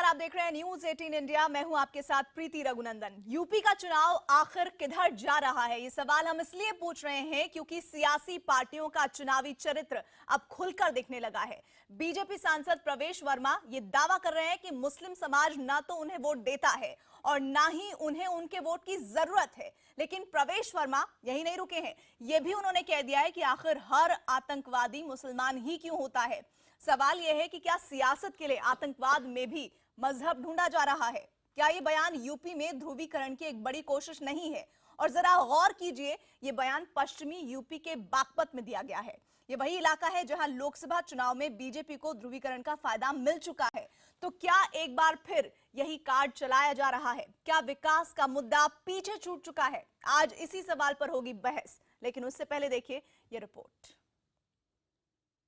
आप देख रहे हैं न्यूज 18 इंडिया। मैं हूं आपके साथ प्रीति रघुनंदन। यूपी का चुनाव आखिर किधर जा रहा है, ये सवाल हम इसलिए पूछ रहे हैं क्योंकि सियासी पार्टियों का चुनावी चरित्र अब खुलकर दिखने लगा है। बीजेपी सांसद प्रवेश वर्मा ये दावा कर रहे हैं कि मुस्लिम समाज ना तो उन्हें वोट देता है और ना ही उन्हें उनके वोट की जरूरत है। लेकिन प्रवेश वर्मा यही नहीं रुके हैं, ये भी उन्होंने कह दिया है कि आखिर हर आतंकवादी मुसलमान ही क्यों होता है। सवाल यह है कि क्या सियासत के लिए आतंकवाद में भी मजहब ढूंढा जा रहा है? क्या ये बयान यूपी में ध्रुवीकरण की एक बड़ी कोशिश नहीं है? और जरा गौर कीजिए, ये बयान पश्चिमी यूपी के बागपत में दिया गया है। ये वही इलाका है जहां लोकसभा चुनाव में बीजेपी को ध्रुवीकरण का फायदा मिल चुका है। तो क्या एक बार फिर यही कार्ड चलाया जा रहा है? क्या विकास का मुद्दा पीछे छूट चुका है? आज इसी सवाल पर होगी बहस, लेकिन उससे पहले देखिए ये रिपोर्ट।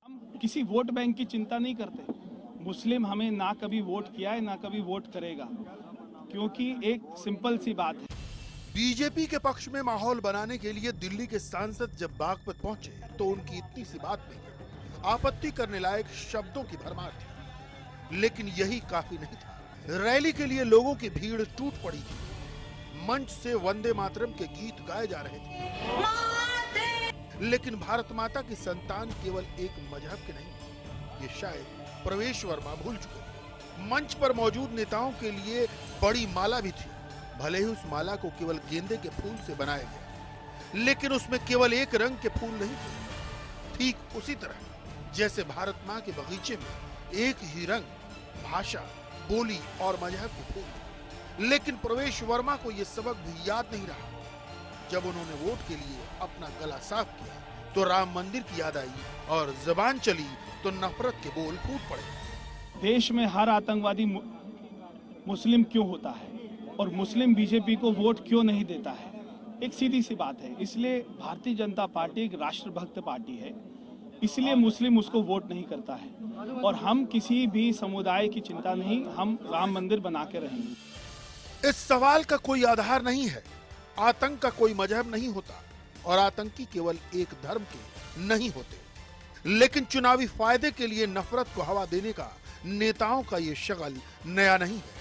हम किसी वोट बैंक की चिंता नहीं करते। मुस्लिम हमें ना कभी वोट किया है ना कभी वोट करेगा, क्योंकि एक सिंपल सी बात है। बीजेपी के पक्ष में माहौल बनाने के लिए दिल्ली के सांसद जब बागपत पहुंचे तो उनकी इतनी सी बात में आपत्ति करने लायक शब्दों की भरमार थी, लेकिन यही काफी नहीं था। रैली के लिए लोगों की भीड़ टूट पड़ी थी। मंच से वंदे मातरम के गीत गाए जा रहे थे, लेकिन भारत माता की संतान केवल एक मजहब के नहीं, ये शायद प्रवेश वर्मा भूल चुके। मंच पर मौजूद नेताओं के लिए बड़ी माला भी थी, भले ही उस माला को केवल गेंदे के फूल से बनाया गया, लेकिन उसमें केवल एक रंग के फूल नहीं थे। ठीक उसी तरह जैसे भारत माँ के बगीचे में एक ही रंग, भाषा, बोली और मजहब के फूल। लेकिन प्रवेश वर्मा को यह सबक भी याद नहीं रहा। जब उन्होंने वोट के लिए अपना गला साफ किया तो राम मंदिर की याद आई और जबान चली तो नफरत के बोल फूट पड़े। देश में हर आतंकवादी मुस्लिम क्यों होता है और मुस्लिम बीजेपी को वोट क्यों नहीं देता है? एक सीधी सी बात है। इसलिए भारतीय जनता पार्टी एक राष्ट्रभक्त पार्टी है, इसलिए मुस्लिम उसको वोट नहीं करता है। और हम किसी भी समुदाय की चिंता नहीं, हम राम मंदिर बना के रहेंगे। इस सवाल का कोई आधार नहीं है। आतंक का कोई मजहब नहीं होता और आतंकी केवल एक धर्म के नहीं होते, लेकिन चुनावी फायदे के लिए नफरत को हवा देने का नेताओं का ये शगल नया नहीं है।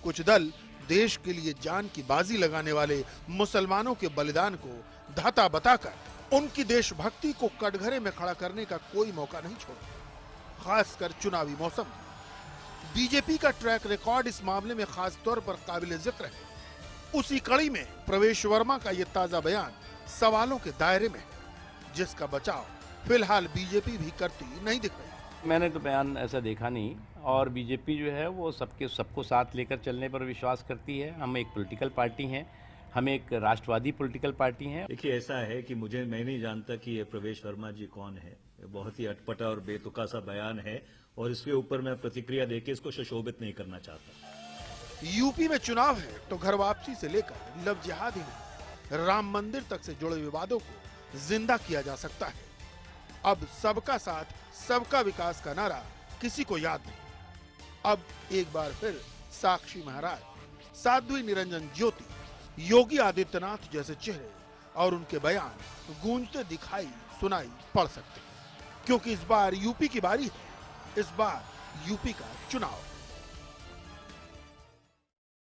कुछ दल देश के लिए जान की बाजी लगाने वाले मुसलमानों के बलिदान को धाता बताकर उनकी देशभक्ति को कटघरे में खड़ा करने का कोई मौका नहीं छोड़ते, खासकर चुनावी मौसम में। बीजेपी का ट्रैक रिकॉर्ड इस मामले में खास तौर पर काबिल जिक्र है। उसी कड़ी में प्रवेश वर्मा का ये ताजा बयान सवालों के दायरे में है, जिसका बचाव फिलहाल बीजेपी भी करती नहीं दिख रही। मैंने तो बयान ऐसा देखा नहीं, और बीजेपी जो है वो सबको साथ लेकर चलने पर विश्वास करती है। हम एक पॉलिटिकल पार्टी हैं, हम एक राष्ट्रवादी पॉलिटिकल पार्टी हैं। देखिए, ऐसा है कि मैं नहीं जानता कि ये प्रवेश वर्मा जी कौन है। बहुत ही अटपटा और बेतुका सा बयान है और इसके ऊपर मैं प्रतिक्रिया देके इसको सुशोभित नहीं करना चाहता। यूपी में चुनाव है तो घर वापसी से लेकर लव जिहाद ही नहीं, राम मंदिर तक से जुड़े विवादों को जिंदा किया जा सकता है। अब सबका साथ सबका विकास का नारा किसी को याद नहीं। अब एक बार फिर साक्षी महाराज, साध्वी निरंजन ज्योति, योगी आदित्यनाथ जैसे चेहरे और उनके बयान गूंजते दिखाई सुनाई पड़ सकते हैं, क्योंकि इस बार यूपी की बारी है। इस बार यूपी का चुनाव।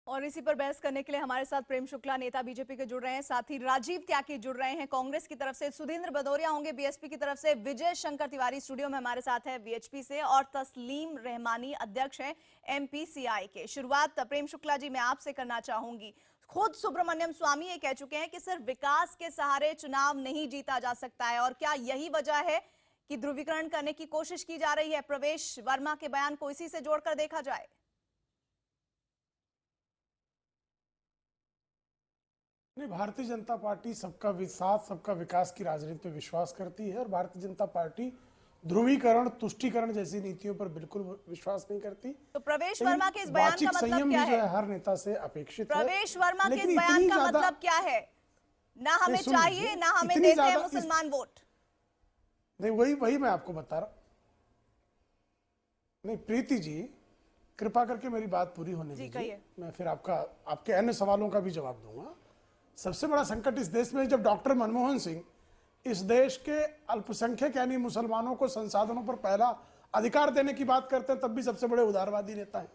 और इसी पर बहस करने के लिए हमारे साथ प्रेम शुक्ला, नेता बीजेपी के, जुड़ रहे हैं। साथ ही राजीव त्यागी जुड़ रहे हैं कांग्रेस की तरफ से, सुधींद्र भदौरिया होंगे बीएसपी की तरफ से, विजय शंकर तिवारी स्टूडियो में हमारे साथ है वीएचपी से, और तस्लीम रहमानी अध्यक्ष हैं एमपीसीआई के। शुरुआत प्रेम शुक्ला जी मैं आपसे करना चाहूंगी। खुद सुब्रमण्यम स्वामी ये कह चुके हैं कि सिर्फ विकास के सहारे चुनाव नहीं जीता जा सकता है, और क्या यही वजह है कि ध्रुवीकरण करने की कोशिश की जा रही है? प्रवेश वर्मा के बयान को इसी से जोड़कर देखा जाए। नहीं, भारतीय जनता पार्टी सबका साथ सबका विकास की राजनीति में विश्वास करती है और भारतीय जनता पार्टी ध्रुवीकरण, तुष्टीकरण जैसी नीतियों पर बिल्कुल विश्वास नहीं करती। तो प्रवेश वर्मा के इस बयान का मतलब क्या है? हर नेता से अपेक्षित है। प्रवेश वर्मा के इस बयान का मतलब क्या है? ना हमें चाहिए, ना हमें देते हैं मुसलमान वोट। नहीं, वही मैं आपको बता रहा। नहीं प्रीति जी, कृपा करके मेरी बात पूरी होने दीजिए, मैं फिर आपके अन्य सवालों का भी जवाब दूंगा। सबसे बड़ा संकट इस देश में, जब डॉक्टर मनमोहन सिंह इस देश के अल्पसंख्यक यानी मुसलमानों को संसाधनों पर पहला अधिकार देने की बात करते हैं, तब भी सबसे बड़े उदारवादी नेता हैं।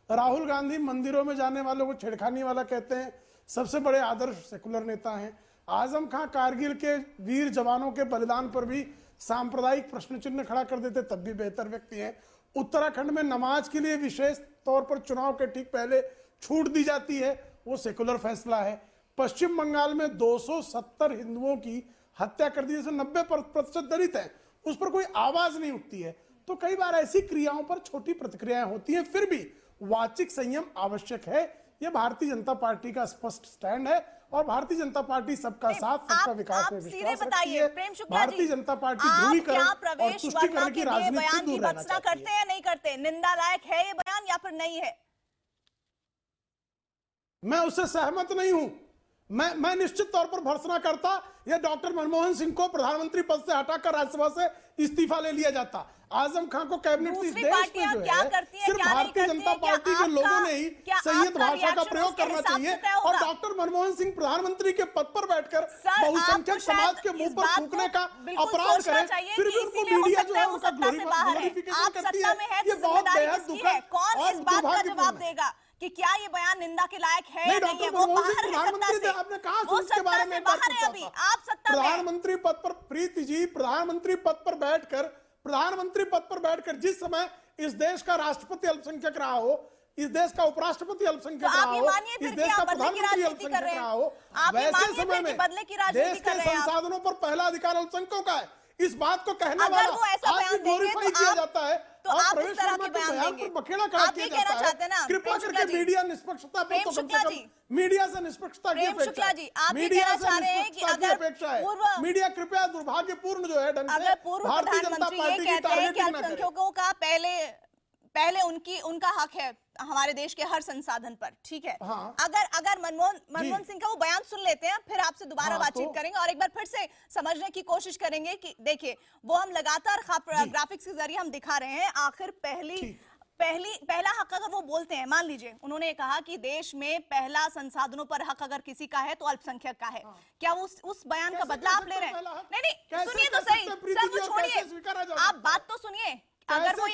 राहुल गांधी मंदिरों में जाने वालों को छेड़खानी वाला कहते हैं, सबसे बड़े आदर्श सेकुलर नेता हैं। आजम खां कारगिल के वीर जवानों के बलिदान पर भी सांप्रदायिक प्रश्न चिन्ह खड़ा कर देते, तब भी बेहतर व्यक्ति हैं। उत्तराखंड में नमाज के लिए विशेष तौर पर चुनाव के ठीक पहले छूट दी जाती है, वो सेकुलर फैसला है। पश्चिम बंगाल में 270 हिंदुओं की हत्या कर दी, जिसमें 90% दलित हैं, उस पर कोई आवाज नहीं उठती है। तो कई बार ऐसी क्रियाओं पर छोटी प्रतिक्रियाएं होती हैं, फिर भी वाचिक संयम आवश्यक है। यह भारतीय जनता पार्टी का स्पष्ट स्टैंड है और भारतीय जनता पार्टी सबका साथ, सबका विकास में विश्वास रखती है। भारतीय जनता पार्टी ध्रुवीकरण और तुष्टीकरण की राजनीति से दूर रहना चाहती करते हैं, नहीं करते? निंदा लायक है ये बयान या फिर नहीं है? मैं उससे सहमत नहीं हूं। मैं निश्चित तौर पर भर्त्सना करता या डॉक्टर मनमोहन सिंह को प्रधानमंत्री पद से हटाकर राज्यसभा से इस्तीफा ले लिया जाता। आजम खान को कैबिनेट से इस देश में जो है सिर्फ भारतीय जनता पार्टी के लोगों ने ही संयत भाषा का प्रयोग करना चाहिए और डॉक्टर मनमोहन सिंह प्रधानमंत्री के पद पर बैठकर बहुसंख्यक समाज के मुंह पर थूकने का अपराध करें, फिर भी उनको मीडिया जो है उनका ग्लोरिफिकेशन करती है। ये बहुत बेहद दुखद और दुर्भाग्यपूर्ण है कि क्या ये बयान निंदा के लायक है नहीं। या नहीं है? वो बाहर है प्रधानमंत्री सत्ता से। आपने कहा वो उसके बारे में बाहर है अभी, आप सत्ता में हैं। प्रधानमंत्री पद पर प्रीति जी, प्रधानमंत्री पद पर बैठकर जिस समय इस देश का राष्ट्रपति अल्पसंख्यक रहा हो, इस देश का उपराष्ट्रपति अल्पसंख्यक रहा हो, इस देश का प्रधानमंत्री अल्पसंख्यक रहा हो, वैसे समय में देश के संसाधनों पर पहला अधिकार अल्पसंख्यकों का है। इस बात को कहने वाला आज भी ग्लोरीफाई किया जाता है और प्रवेश शर्मा के बयान पर बखेड़ा खड़ा किया जाता है। कृपया करके मीडिया निष्पक्षता पर तो कम से कम मीडिया से निष्पक्षता की अपेक्षा है। मीडिया से निष्पक्षता की अपेक्षा है। मीडिया कृपया दुर्भाग्यपूर्ण जो है ढंग से भारतीय जनता पार्टी की टारगेटिंग न करे। अल्पसंख्यकों का पहले उनका हक है हमारे देश के हर संसाधन पर, ठीक है। हाँ। अगर मनमोहन सिंह का वो बयान सुन लेते हैं, फिर आपसे दोबारा बातचीत करेंगे और एक बार फिर से समझने की कोशिश करेंगे कि देखिए वो हम लगातार ग्राफिक्स के जरिए हम दिखा रहे हैं, आखिर पहला हक अगर वो बोलते हैं, मान लीजिए उन्होंने कहा कि देश में पहला संसाधनों पर हक अगर किसी का है तो अल्पसंख्यक का है। क्या वो उस बयान का बदला आप ले रहे हैं? नहीं, सुनिए तो सही, सब कुछ छोड़िए, आप बात तो सुनिए। अगर वो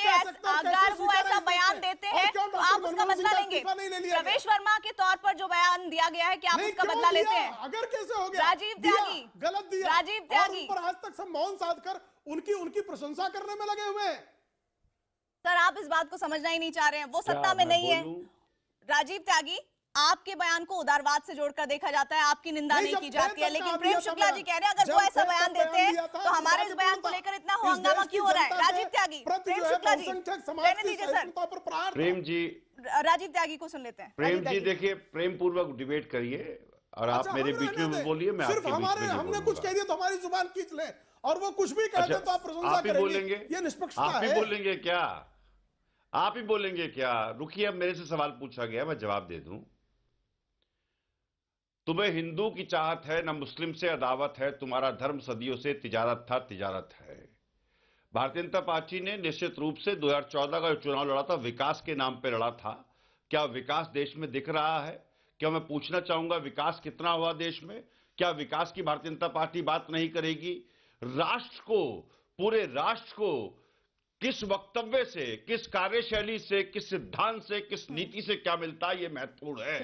ऐसा बयान देते हैं तो आप उसका बदला लेंगे। प्रवेश वर्मा के तौर पर जो बयान दिया गया है कि आप उसका बदला लेते हैं? अगर कैसे हो गया? राजीव त्यागी गलत दिया, राजीव त्यागी पर आज तक सब मौन साध कर उनकी प्रशंसा करने में लगे हुए हैं। सर आप इस बात को समझना ही नहीं चाह रहे हैं, वो सत्ता में नहीं है। राजीव त्यागी, आपके बयान को उदारवाद से जोड़कर देखा जाता है, आपकी निंदा नहीं की जाती है, लेकिन प्रेम शुक्ला जी कह रहे हैं अगर वो ऐसा बयान देते हैं तो हमारे इस बयान को लेकर इतना हंगामा क्यों हो रहा है? राजीव त्यागी, प्रेम शुक्ला जी रहने दीजिए सर। प्रेम जी, राजीव त्यागी को सुन लेते हैं। प्रेम जी देखिए, प्रेम पूर्वक डिबेट करिए और आप मेरे बीच में बोलिए, मैं आपके बीच में हमने कुछ कह दिया तो हमारी जुबान खींच ले और वो कुछ भी कहते तो आप प्रशंसा करेंगे। ये निष्पक्षता है। आप ही बोलेंगे क्या? आप ही बोलेंगे क्या? रुकिए, अब मेरे से सवाल पूछा गया, मैं जवाब दे दूं। तुम्हें हिंदू की चाहत है न मुस्लिम से अदावत है, तुम्हारा धर्म सदियों से तिजारत था, तिजारत है। भारतीय जनता पार्टी ने निश्चित रूप से 2014 का जो चुनाव लड़ा था विकास के नाम पे लड़ा था। क्या विकास देश में दिख रहा है? क्या मैं पूछना चाहूंगा विकास कितना हुआ देश में? क्या विकास की भारतीय जनता पार्टी बात नहीं करेगी? राष्ट्र को, पूरे राष्ट्र को किस वक्तव्य से, किस कार्यशैली से, किस सिद्धांत से, किस नीति से क्या मिलता है, ये महत्वपूर्ण है।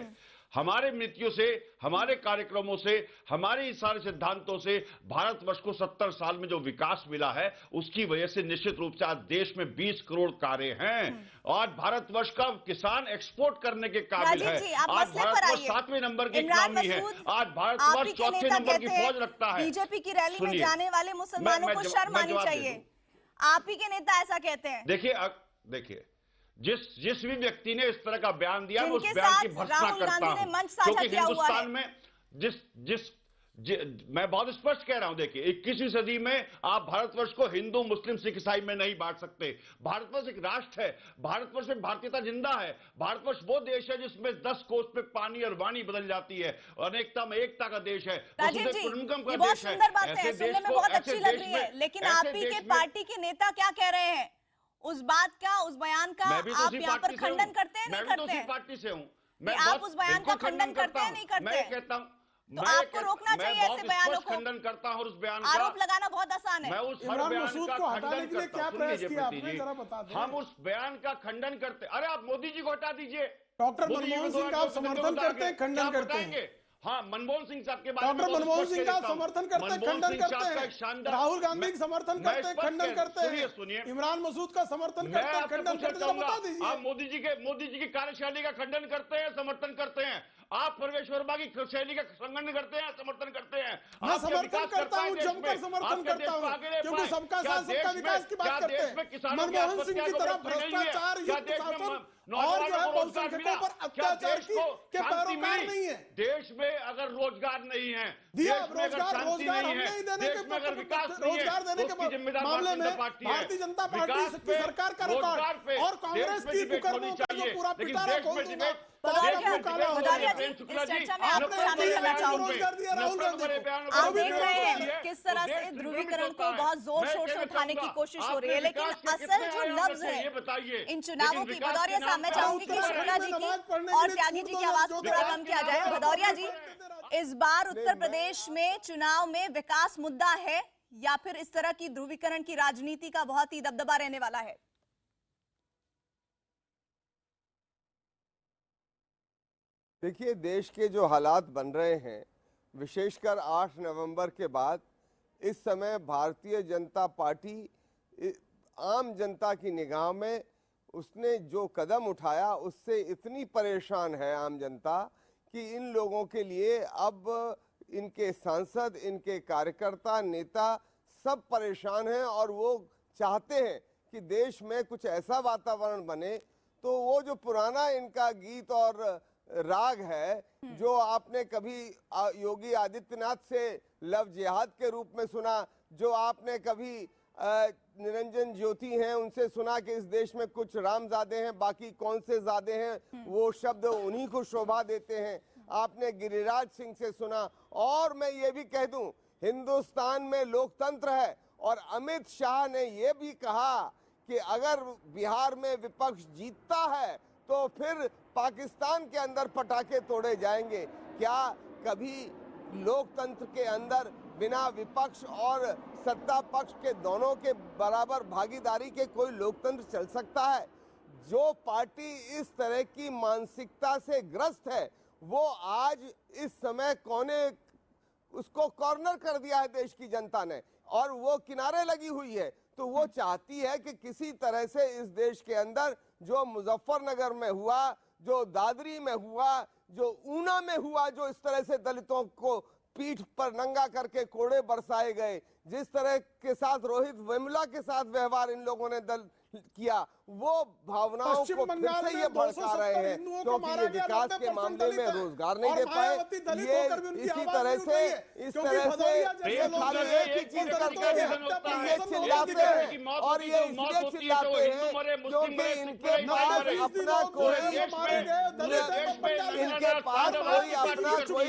हमारे नीतियों से, हमारे कार्यक्रमों से, हमारे सारे सिद्धांतों से भारतवर्ष को 70 साल में जो विकास मिला है उसकी वजह से निश्चित रूप से आज देश में 20 करोड़ कारें हैं। आज भारतवर्ष का किसान एक्सपोर्ट करने के काबिल है। आज भारतवर्ष 7वें नंबर की इकोनॉमी है। आज भारतवर्ष 4थे नंबर की फौज रखता है। बीजेपी की रैली में जाने वाले मुसलमानों को शर्म आनी चाहिए, आप ही के नेता ऐसा कहते हैं। देखिए जिस भी व्यक्ति ने इस तरह का बयान दिया मैं उस बयान की भर्त्सना करता हूं, क्योंकि हिंदुस्तान में मैं बहुत स्पष्ट कह रहा हूं, देखिए 21वीं सदी में आप भारतवर्ष को हिंदू, मुस्लिम, सिख, ईसाई में नहीं बांट सकते। भारतवर्ष एक राष्ट्र है, भारतवर्ष में भारतीयता जिंदा है। भारतवर्ष वो देश है जिसमें 10 कोस पे पानी और वाणी बदल जाती है, अनेकता में एकता का देश है, कुटुंबकम का देश है। ऐसे देश को बहुत अच्छी लग रही है, लेकिन आप ही के पार्टी के नेता क्या कह रहे हैं उस बात का, उस बयान का? आप यहाँ पर खंडन करते हैं, नहीं करते? पार्टी से हूँ आप उस बयान का खंडन करते हैं, नहीं करते? मैं कहता हूँ तो आपको रोकना चाहिए ऐसे बयानों को। खंडन करता हूं उस बयान का। आरोप लगाना बहुत आसान है। मैं उस हर इमरान बयान मसूद का को हटाने खंडन के लिए करता क्या हूं। सुन प्रयास लीजिए किया प्रीति आपने, जी, जरा बता दें। हम उस बयान का खंडन करते। अरे आप मोदी जी को हटा दीजिए। डॉक्टर मोदी जी मनमोहन को सिंह का आप समर्थन करते हैं, खंडन करते हैं? हाँ, मनमोहन सिंह साहब के बारे में डॉक्टर बहुत मनमोहन स्पष्ट सिंह कह का देता हूं। समर्थन करते हैं, मनमोहन खंडन सिंह करते साहब का हैं? एक शानदार- राहुल गांधी मैं- का समर्थन मैं करते हैं, स्पष्ट खंडन कह- करते हैं? सुनिए इमरान मसूद का समर्थन मैं करते हैं, आपसे खंडन पूछना करते हैं? जरा चाहूंगा, बता दीजिए। आप मोदी जी की कार्यशैली का खंडन करते हैं, समर्थन करते हैं? आप प्रवेश वर्मा की शैली का खंडन करते हैं, समर्थन करते हैं? मैं आपके समर्थन विकास कर करता पाए हूं, देश जमकर में? समर्थन आपके करता देश को हूं, आगे ले क्योंकि पाए? सबका क्या साथ सबका देश में- विकास की बात क्या करते देश में हैं? किसानों की मनमोहन सिंह आत्महत्या की को तरह बढ़ोतरी नहीं है? भ्रष्टाचार, क्या युक्त देश में शासन और नौजवानों जो है को रोजगार बहुसंख्यकों मिला? पर क्या अत्याचार देश को के शांति पैरोकार मिली? नहीं है? देश में अगर रोजगार नहीं है, दिया देश में अगर रोजगार, शांति रोजगार नहीं हम है, नहीं देने देश में अगर के विकास नहीं है, रोजगार देने तो के उसकी जिम्मेदार मामले भारतीय में जनता पार्टी है। भारतीय जनता पार्टी विकास की पे, सरकार का रोजगार रिकॉर्ड पे और कांग्रेस देश में की डिबेट होनी कुकर्मों का जो चाहिए। पूरा लेकिन पिटारा देश खोल में दूंगा, डिबेट- तो भदौरिया आपका मुंह काला हो भदौरिया जाएगा। जी, इस चर्चा में आपको आपने शामिल करना एक चाहूंगी। रोजगार दिया राहुल गांधी को। आप देख रहे हैं किस तरह से ध्रुवीकरण को बहुत जोर शोर से उठाने की कोशिश हो रही है, लेकिन असल जो नब्ज है इन चुनावों की, भदौरिया साहब मैं चाहूंगी कि शुक्ला जी की और त्यागी जी की आवाज को थोड़ा कम किया जाए। भदौरिया जी, इस बार उत्तर प्रदेश में चुनाव में विकास मुद्दा है या फिर इस तरह की ध्रुवीकरण की राजनीति का बहुत ही दबदबा रहने वाला है? देखिए, देश के जो हालात बन रहे हैं, विशेषकर 8 नवंबर के बाद, इस समय भारतीय जनता पार्टी आम जनता की निगाह में उसने जो कदम उठाया उससे इतनी परेशान है आम जनता कि इन लोगों के लिए अब इनके सांसद, इनके कार्यकर्ता, नेता सब परेशान हैं और वो चाहते हैं कि देश में कुछ ऐसा वातावरण बने। तो वो जो पुराना इनका गीत और राग है जो आपने कभी योगी आदित्यनाथ से लव जिहाद के रूप में सुना, जो आपने कभी निरंजन ज्योति हैं उनसे सुना कि इस देश में कुछ रामजादे हैं, बाकी कौन से जादे हैं, वो शब्द उन्हीं को शोभा देते हैं। आपने गिरिराज सिंह से सुना। और मैं ये भी कह दूं, हिंदुस्तान में लोकतंत्र है और अमित शाह ने ये भी कहा कि अगर बिहार में विपक्ष जीतता है तो फिर पाकिस्तान के अंदर पटाखे तोड़े जाएंगे। क्या कभी लोकतंत्र के अंदर बिना विपक्ष और सत्ता पक्ष के दोनों के बराबर भागीदारी के कोई लोकतंत्र चल सकता है? जो पार्टी इस तरह की मानसिकता से ग्रस्त है वो आज इस समय उसको कॉर्नर कर दिया है देश की जनता ने और वो किनारे लगी हुई है। तो वो चाहती है कि किसी तरह से इस देश के अंदर जो मुजफ्फरनगर में हुआ, जो दादरी में हुआ, जो ऊना में हुआ, जो इस तरह से दलितों को पीठ पर नंगा करके कोड़े बरसाए गए, जिस तरह के साथ रोहित वेमुला के साथ व्यवहार इन लोगों ने किया, वो भावनाओं को फिर से ये भड़का रहे हैं क्योंकि ये विकास के मामले में रोजगार नहीं दे पाए। ये इसी तरह से खाली एक ही चीज करते हैं कि ये चिल्लाते हैं और ये इसलिए चिल्लाते हैं क्योंकि इनके पास अपना कोई अपना कोई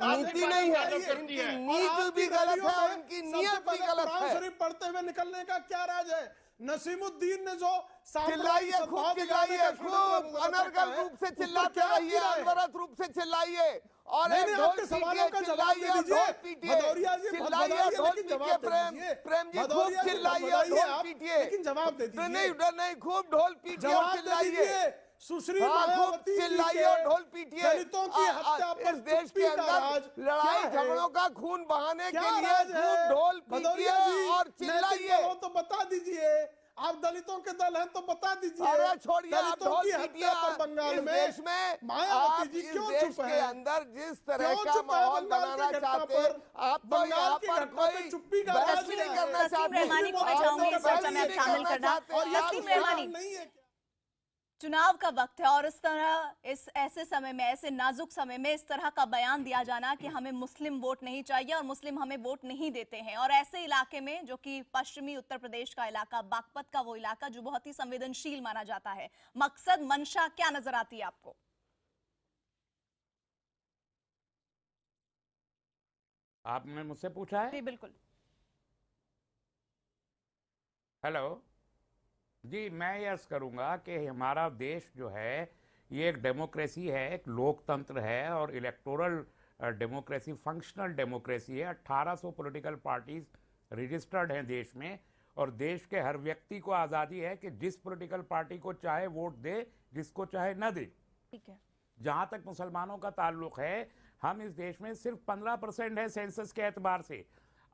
नीति नहीं है। इनकी नीति भी गलत है और इनकी नीयत भी गलत है। शरीफ पढ़ते हुए निकलने का क्या राज है? नसीमुद्दीन ने जो चिल्लाइए, खूब चिल्लाइए, खूब अनर्गल रूप से चिल्लाते रहिए, अनवरत रूप से चिल्लाइए और आपके सवालों का जवाब दे दीजिए। भदौरिया जी, चिल्लाइए, ढोल पीटिए, प्रेम जी खूब चिल्लाइए, ढोल पीटिए, लेकिन जवाब दे दीजिए। नहीं, खूब ढोल पीटिए और चिल्लाइए, सुश्री खूब चिल्लाइए और ढोल पीटिए। दलितों की हत्या पर इस देश के अंदर लड़ाई झगड़ों का खून बहाने के लिए खूब ढोल पीटिए और चिल्लाइए। तो बता दीजिए, आप दलितों के दल हैं तो बता दीजिए। अरे छोड़िए, आप दलितों ढोल की पीटिए। हत्या पर बंगाल इस में देश में मायावती जी इस क्यों देश चुप के है? अंदर जिस तरह क्यों का चुप है माहौल बंगाल बनाना की घटना चाहते पर? हैं, आप तो बंगाल यहाँ की पर घटना पे कोई चुप्पी का बहस राज नहीं है। करना तस्लीम चाहते। रहमानी को मैं चाहूंगी इस चर्चा में आप शामिल करना। और तस्लीम रहमानी, नहीं है। चुनाव का वक्त है और इस तरह इस ऐसे समय में, ऐसे नाजुक समय में इस तरह का बयान दिया जाना कि हमें मुस्लिम वोट नहीं चाहिए और मुस्लिम हमें वोट नहीं देते हैं, और ऐसे इलाके में जो कि पश्चिमी उत्तर प्रदेश का इलाका, बागपत का वो इलाका जो बहुत ही संवेदनशील माना जाता है, मकसद मंशा क्या नजर आती है आपको? आपने मुझसे पूछा है? जी बिल्कुल। हेलो जी, मैं यस करूंगा कि हमारा देश जो है ये एक डेमोक्रेसी है, एक लोकतंत्र है और इलेक्टोरल डेमोक्रेसी फंक्शनल डेमोक्रेसी है। 1800 पॉलिटिकल पार्टीज रजिस्टर्ड हैं देश में, और देश के हर व्यक्ति को आज़ादी है कि जिस पॉलिटिकल पार्टी को चाहे वोट दे, जिसको चाहे न दे। ठीक है। जहां तक मुसलमानों का ताल्लुक है, हम इस देश में सिर्फ 15% है सेंसस के एतबार से,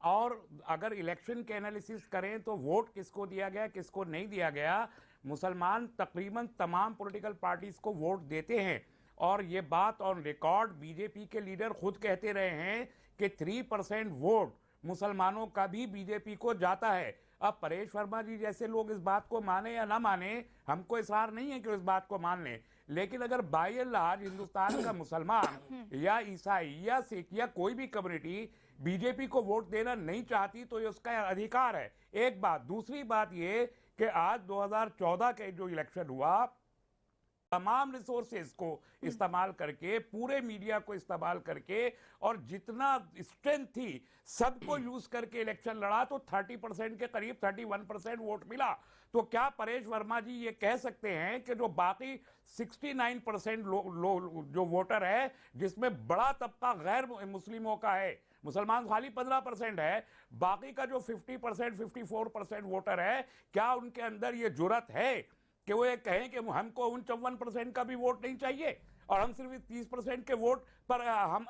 और अगर इलेक्शन के एनालिसिस करें तो वोट किसको दिया गया किसको नहीं दिया गया, मुसलमान तकरीबन तमाम पॉलिटिकल पार्टीज को वोट देते हैं। और ये बात ऑन रिकॉर्ड बीजेपी के लीडर खुद कहते रहे हैं कि 3% वोट मुसलमानों का भी बीजेपी को जाता है। अब परेश वर्मा जी जैसे लोग इस बात को माने या ना माने, हमको इसरार नहीं है कि इस बात को मान लें, लेकिन अगर बाय एंड लार्ज हिंदुस्तान का मुसलमान या ईसाई या सिख या कोई भी कम्युनिटी बीजेपी को वोट देना नहीं चाहती तो ये उसका अधिकार है। एक बात। दूसरी बात ये कि आज 2014 के जो इलेक्शन हुआ, तमाम रिसोर्सेज को इस्तेमाल करके, पूरे मीडिया को इस्तेमाल करके, और जितना स्ट्रेंथ थी सबको यूज करके इलेक्शन लड़ा तो 30% के करीब 31% वोट मिला। तो क्या परेश वर्मा जी ये कह सकते हैं कि जो बाकी 69% जो वोटर है, जिसमें बड़ा तबका गैर मुस्लिमों का है, मुसलमान खाली 15% है, बाकी का जो 50% 54% वोटर है, क्या उनके अंदर ये जुर्रत है कि वो ये कहें कि हमको 54% का भी वोट नहीं चाहिए और हम सिर्फ 30% के वोट पर हम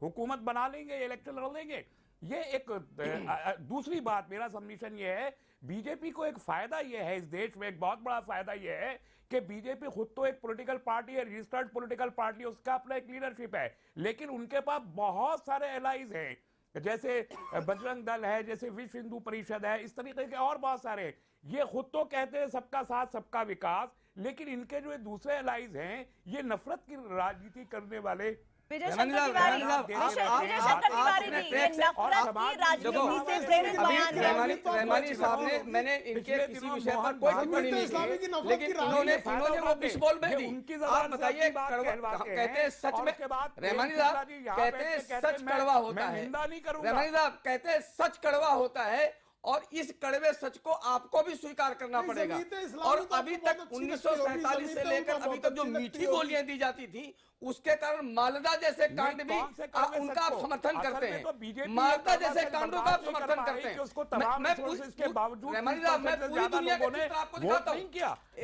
हुकूमत बना लेंगे, इलेक्शन लड़ लेंगे? ये एक दूसरी बात, मेरा सबमिशन ये है, बीजेपी को एक फायदा ये है इस देश में, एक बहुत बड़ा फायदा ये है कि बीजेपी खुद तो एक पॉलिटिकल पार्टी है, रजिस्टर्ड पॉलिटिकल पार्टी, उसका अपना एक लीडरशिप है, लेकिन उनके पास बहुत सारे एलाइज हैं, जैसे बजरंग दल है, जैसे विश्व हिंदू परिषद है, इस तरीके के और बहुत सारे। ये खुद तो कहते हैं सबका साथ सबका विकास, लेकिन इनके जो दूसरे एलाइज हैं ये नफरत की राजनीति करने वाले। विजय शंकर तिवारी जी, ये नफरत की राजनीति से प्रेरित बयान है। रहमानी साहब ने, मैंने इनके किसी विषय पर कोई टिप्पणी नहीं की, लेकिन इन्होंने वो पिछबोल में दी। आप बताइए, कहते हैं सच में, रहमानी साहब कहते हैं सच कड़वा होता है, रहमानी साहब कहते हैं सच कड़वा होता है, और इस कड़वे सच को आपको भी स्वीकार करना पड़ेगा। और अभी तक 1947 से लेकर अभी तक जो मीठी गोलियां दी जाती थी, उसके कारण मालदा जैसे कांड भी उनका आप समर्थन करते हैं, मालदा जैसे कांडों का आप समर्थन करते हैं। मैं पूरी दुनिया के चित्र आपको दिखाता हूँ,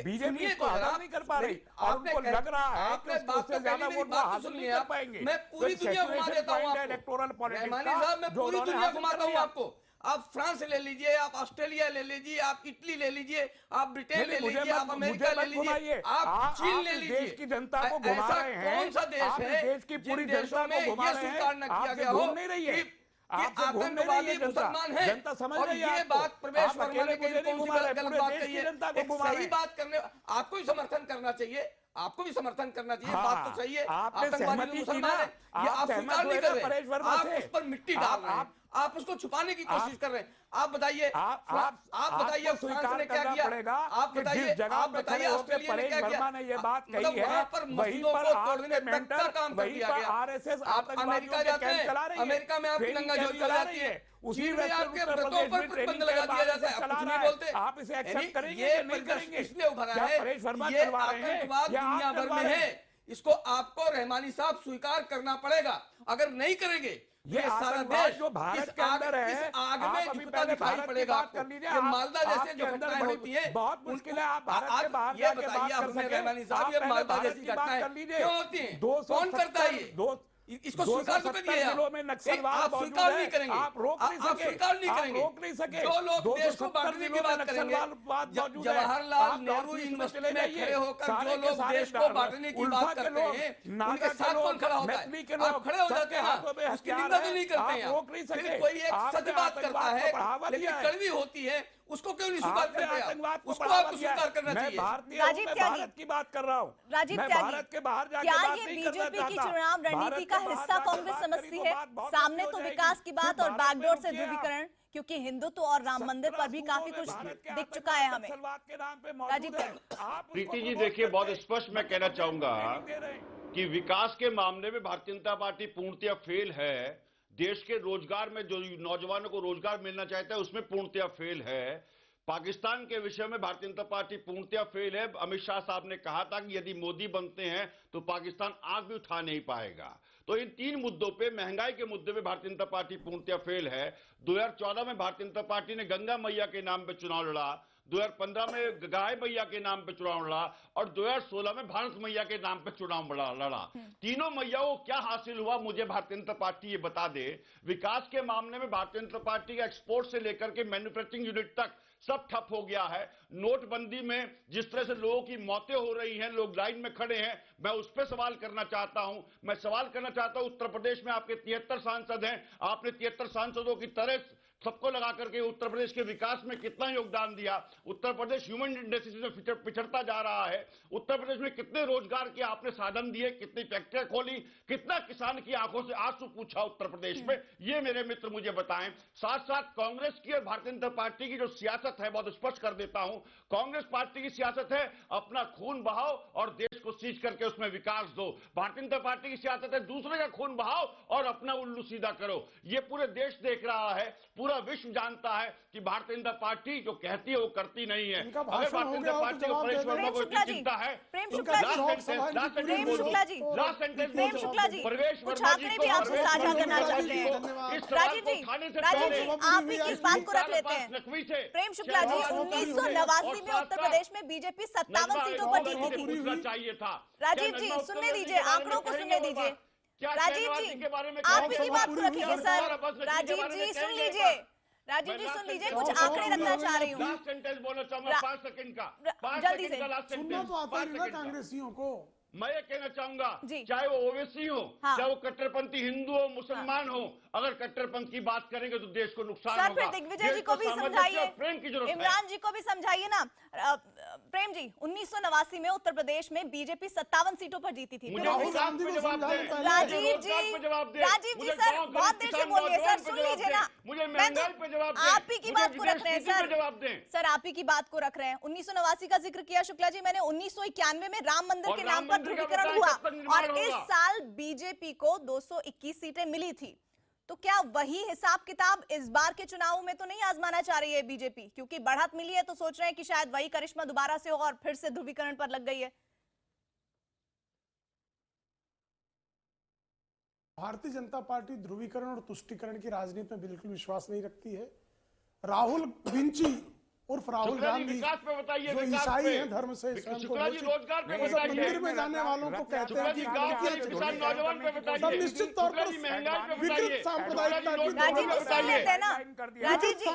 बीजेपी को नहीं कर पा रही, आपको लग रहा है आपने बात से ज्यादा वोट हासिल नहीं कर पाएंगे। मैं पूरी दुनिया घुमा देता हूँ आपको, रहमानी साहब मैं पूरी दुनिया घुमाता हूँ आपको। आप फ्रांस ले लीजिए, आप ऑस्ट्रेलिया ले लीजिए, आप इटली ले लीजिए, आप ब्रिटेन ले लीजिए, आप अमेरिका ले लीजिए, आप चीन ले लीजिए। देश की जनता को घुमा रहे हैं, कौन सा देश है देश की पूरी जनता को घुमा रहे हैं, स्वीकार न किया गया हो कि आतंकवादी मुसलमान है? जनता समझ और रही है ये बात प्रवेश वर्मा ने कौन सी गलत बात कही है? एक सही बात करने, आपको भी समर्थन करना चाहिए, आपको भी समर्थन करना चाहिए। बात तो सही है, आतंकवादी मुसलमान है, ये आप स्वीकार नहीं कर रहे, आप उस पर मिट्टी डाल रहे हैं, आप उसको छुपाने की कोशिश कर रहे हैं। आप बताइए, आप बताइए फ्रांस ने क्या किया, आप बताइए ऑस्ट्रेलिया ने क्या किया? ये बात कही है, पर मस्जिदों को तोड़ने तक का काम कर दिया गया। आरएसएस आप अमेरिका जाते हैं, अमेरिका में आपकी नंगा जोरी हो जाती है, चीन में आपके व्रतों पर प्रतिबंध लगा दिया जाता है, आप कुछ नहीं बोलते। आप इसे एक्सेप्ट करेंगे ये परिदृश्य इसलिए उभरा है, ये आतंकवाद दुनिया भर में है, इसको आपको रहमानी साहब स्वीकार करना पड़ेगा। अगर नहीं करेंगे, ये सारा देश जो भारत के अंदर है, इस आग में झुकता दिखाई पड़ेगा आपको। ये मालदा जैसे जो घटनाएं होती है, बहुत मुश्किल है। आप भारत के बाहर ये बताइए आपने रहमानी साहब, ये मालदा जैसी घटनाएं क्यों होती हैं? कौन करता है ये? इसको स्वीकार तो करिए, आप स्वीकार नहीं करेंगे, आप स्वीकार नहीं करेंगे। जो लोग देश को बांटने की बात करेंगे, जवाहरलाल नेहरू यूनिवर्सिटी में खड़े होकर जो लोग देश को बांटने की बात करते हैं, उनके साथ कौन खड़ा होता है? आप खड़े हो जाते हैं, उसकी निंदा तो नहीं करते हैं। फिर कोई एक सच बात करता है लेकिन कड़वी होती है, उसको क्यों नहीं स्वीकार करते? उसको आपको स्वीकार करना चाहिए। भारत की बात कर रहा हूँ, राजीव भारत के बाहर जाके क्या बात ये नहीं करना बीजेपी की चाहता। चुनाव रणनीति का हिस्सा कांग्रेस समझती है? सामने तो विकास की बात और बैकडोर से ध्रुवीकरण, क्योंकि हिंदुत्व और राम मंदिर पर भी काफी कुछ दिख चुका है हमें। राजीव प्रीति जी देखिए, बहुत स्पष्ट मैं कहना चाहूंगा कि विकास के मामले में भारतीय जनता पार्टी पूर्णतया फेल है। देश के रोजगार में जो नौजवानों को रोजगार मिलना चाहता है उसमें पूर्णतया फेल है। पाकिस्तान के विषय में भारतीय जनता पार्टी पूर्णतया फेल है। अमित शाह साहब ने कहा था कि यदि मोदी बनते हैं तो पाकिस्तान आंख भी उठा नहीं पाएगा। तो इन तीन मुद्दों पे, महंगाई के मुद्दे पे भारतीय जनता पार्टी पूर्णतः फेल है। 2014 में भारतीय जनता पार्टी ने गंगा मैया के नाम पे चुनाव लड़ा, 2015 में गाय मैया के नाम पे चुनाव लड़ा और 2016 में भारत मैया के नाम पे चुनाव लड़ा। तीनों मैयाओं को क्या हासिल हुआ, मुझे भारतीय जनता पार्टी ये बता दे। विकास के मामले में भारतीय जनता पार्टी का एक्सपोर्ट से लेकर के मैन्युफैक्चरिंग यूनिट तक सब ठप हो गया है। नोटबंदी में जिस तरह से लोगों की मौतें हो रही हैं, लोग लाइन में खड़े हैं, मैं उस पर सवाल करना चाहता हूं। मैं सवाल करना चाहता हूं, उत्तर प्रदेश में आपके 73 सांसद हैं, आपने 73 सांसदों की तरह सबको लगा करके उत्तर प्रदेश के विकास में कितना योगदान दिया। उत्तर प्रदेश ह्यूमन इंडस्ट्रीज में पिछड़ता जा रहा है। उत्तर प्रदेश में कितने रोजगार के आपने साधन दिए, कितनी फैक्ट्रियां खोली, कितना किसान की आंखों से आंसू पूछा उत्तर प्रदेश में, ये मेरे मित्र मुझे बताएं। साथ साथ कांग्रेस की और भारतीय जनता पार्टी की जो सियासत है, बहुत स्पष्ट कर देता हूं, कांग्रेस पार्टी की सियासत है अपना खून बहाओ और देश को सीज करके उसमें विकास दो। भारतीय जनता पार्टी की सियासत है दूसरे का खून बहाओ और अपना उल्लू सीधा करो। ये पूरे देश देख रहा है, पूरा विश्व जानता है कि भारतीय जनता पार्टी जो कहती है वो करती नहीं है। अगर भारतीय जनता पार्टी को प्रवेश वर्मा को इतनी चिंता है, प्रेम शुक्ला जी, प्रवेश कुछ वर्मा आंकड़े भी आपसे साझा करना चाहते हैं। राजीव जी, आप भी किस बात को रख लेते हैं। प्रेम शुक्ला जी, 1989 में उत्तर प्रदेश में बीजेपी 57 सीटों पर जीती थी। चाहिए था। राजीव जी सुनने दीजिए, आंकड़ों को सुनने दीजिए। राजीव जी आप ही की बात को रखेंगे सर। राजीव जी सुन लीजिए, राजीव जी सुन लीजिए, कुछ आंकड़े रखना चाह रही हूँ। लास्ट सेंटेंस बोलना चाहूंगा 5 सेकंड का, 5 जल्दी सेकंड से। का लास्ट सुनना तो आता ही सेंटेंस। नहीं ना कांग्रेसियों को। मैं ये कहना चाहूंगा, जी। चाहे वो ओवैसी हो, हाँ। चाहे वो कट्टरपंथी हिंदू हो, मुसलमान हो, अगर कट्टरपंथी की बात करेंगे तो देश को नुकसान सर होगा। फिर दिग्विजय जी को भी समझाइए, प्रेम की जरूरत है। इमरान जी को भी समझाइए ना। प्रेम जी, 1989 में उत्तर प्रदेश में बीजेपी 57 सीटों पर जीती थी। मुझे फिर रोजगार पे जवाब दे, राजीव मुझे जी, रोजगार पे जवाब दे, राजीव जी मुझे सर गाँव बहुत गरीब देर से किसान बोलिए सर, नौजवान पे सुन जवाब लीजिए दे, ना। मुझे मैं महंगाई पे जवाब दे, आप ही की बात को रख रहे हैं मुझे जवाब सर। दें। सर आप ही की बात को रख रहे हैं। 1989 का जिक्र किया शुक्ला जी, मैंने 1991 में राम मंदिर और के राम नाम पर मंदिर का ध्रुवीकरण बताएं हुआ कब तक निर्माण और इस होगा? साल बीजेपी को 221 सीटें मिली थी। तो क्या वही हिसाब किताब इस बार के चुनाव में तो नहीं आजमाना चाह रही है बीजेपी? क्योंकि बढ़त मिली है तो सोच रहे हैं कि शायद वही करिश्मा दोबारा से हो और फिर से ध्रुवीकरण पर लग गई है। भारतीय जनता पार्टी ध्रुवीकरण और तुष्टीकरण की राजनीति में बिल्कुल विश्वास नहीं रखती है। राहुल विंची उर्फ राहुल गांधी जो ईसाई हैं, धर्म से स्वयं को रोजगार पे मंदिर में जाने वालों को कहते हैं कि तब निश्चित तौर पर विकृत सांप्रदायिकता की राजीव जी सुन लेते हैं ना। राजीव जी,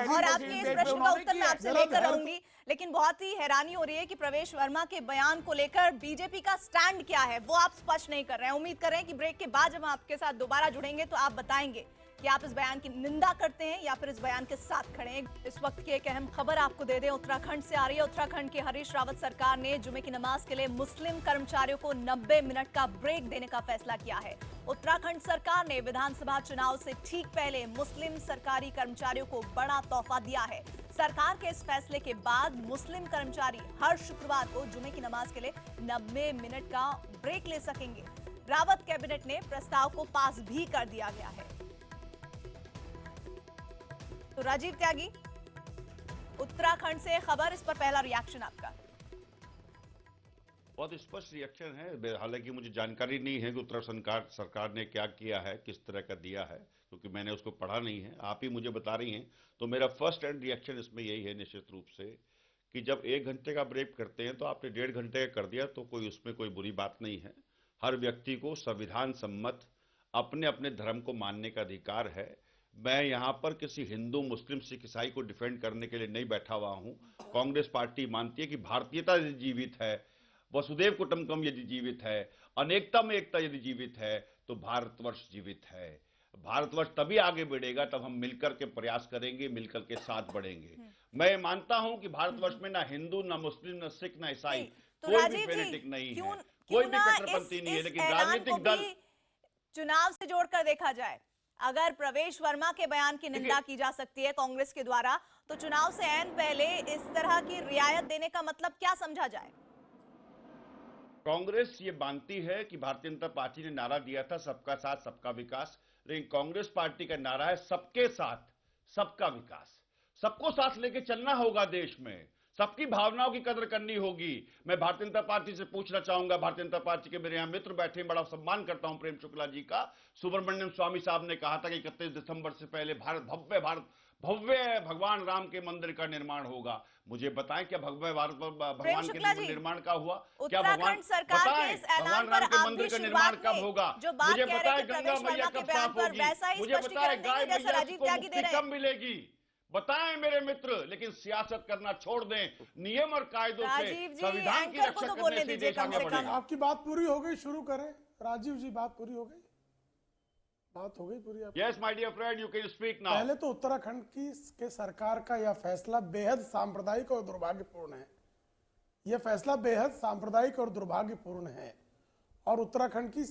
और आपके इस प्रश्न का उत्तर मैं आपसे लेकर रहूंगी, लेकिन बहुत ही हैरानी हो रही है कि प्रवेश वर्मा के बयान को लेकर बीजेपी का स्टैंड क्या है वो आप स्पष्ट नहीं कर रहे हैं। उम्मीद कर रहे हैं कि ब्रेक के बाद जब हम आपके साथ दोबारा जुड़ेंगे तो आप बताएंगे कि आप इस बयान की निंदा करते हैं या फिर इस बयान के साथ खड़े हैं। इस वक्त की एक अहम खबर आपको दे दें, उत्तराखंड से आ रही है। उत्तराखंड की हरीश रावत सरकार ने जुमे की नमाज के लिए मुस्लिम कर्मचारियों को 90 मिनट का ब्रेक देने का फैसला किया है। उत्तराखंड सरकार ने विधानसभा चुनाव से ठीक पहले मुस्लिम सरकारी कर्मचारियों को बड़ा तोहफा दिया है। सरकार के इस फैसले के बाद मुस्लिम कर्मचारी हर शुक्रवार को जुमे की नमाज के लिए 90 मिनट का ब्रेक ले सकेंगे। रावत कैबिनेट ने प्रस्ताव को पास भी कर दिया गया है। तो राजीव त्यागी, उत्तराखंड से खबर, इस पर पहला रिएक्शन आपका। बहुत स्पष्ट रिएक्शन है। हालांकि मुझे जानकारी नहीं है कि उत्तराखंड सरकार ने क्या किया है, किस तरह का दिया है, क्योंकि मैंने उसको पढ़ा नहीं है। आप ही मुझे बता रही हैं, तो मेरा फर्स्ट हैंड रिएक्शन इसमें यही है निश्चित रूप से कि जब 1 घंटे का ब्रेक करते हैं तो आपने 1.5 घंटे का कर दिया तो कोई उसमें कोई बुरी बात नहीं है। हर व्यक्ति को संविधान सम्मत अपने अपने धर्म को मानने का अधिकार है। मैं यहाँ पर किसी हिंदू, मुस्लिम, सिख, ईसाई को डिफेंड करने के लिए नहीं बैठा हुआ हूँ। कांग्रेस पार्टी मानती है कि भारतीयता यदि जीवित है, वसुदेव कुटुंबकम यदि जीवित है, अनेकता में एकता यदि जीवित है, तो भारतवर्ष जीवित है। भारतवर्ष तभी आगे बढ़ेगा तब हम मिलकर के प्रयास करेंगे, मिलकर के साथ बढ़ेंगे। मैं मानता हूं कि भारतवर्ष में ना हिंदू, ना मुस्लिम, ना सिख, ना ईसाई, कोई भी फेनेटिक नहीं है, कोई भी कट्टरपंथी नहीं है, लेकिन राजनीतिक दल चुनाव से जोड़कर देखा जाए, अगर प्रवेश वर्मा के बयान की निंदा की जा सकती है कांग्रेस के द्वारा, तो चुनाव से ऐन पहले इस तरह की रियायत देने का मतलब क्या समझा जाए? कांग्रेस ये मानती है कि भारतीय जनता पार्टी ने नारा दिया था सबका साथ सबका विकास, लेकिन कांग्रेस पार्टी का नारा है सबके साथ सबका विकास। सबको साथ लेके चलना होगा देश में, सबकी भावनाओं की कदर करनी होगी। मैं भारतीय जनता पार्टी से पूछना चाहूंगा, भारतीय जनता पार्टी के मेरे यहाँ मित्र बैठे, बड़ा सम्मान करता हूं प्रेम शुक्ला जी का। सुब्रमण्यम स्वामी साहब ने कहा था कि 31 दिसंबर से पहले भव्य भगवान राम के मंदिर का निर्माण होगा। मुझे बताएं, क्या भगवान के निर्माण का हुआ? क्या भगवान सरकार के इस ऐलान पर के मंदिर का निर्माण कब होगा? मुझे बताएं, गंगा मैया कब साफ होगी? मुझे बताएं, गाय मैया को मुक्ति कब मिलेगी? बताएं मेरे मित्र। लेकिन सियासत करना छोड़ दें, नियम और कायदों से संविधान की रक्षा करने से देश आगे बढ़ेगा। आपकी बात पूरी हो गई, शुरू करें। राजीव जी, बात पूरी हो गई? बात हो गई पूरी आपकी? Yes, my dear friend, you can speak now. पहले तो उत्तराखंड के सरकार का यह फैसला बेहद सांप्रदायिक और दुर्भाग्यपूर्ण है। यह फैसला बेहद सांप्रदायिक और दुर्भाग्यपूर्ण है। और उत्तराखंड की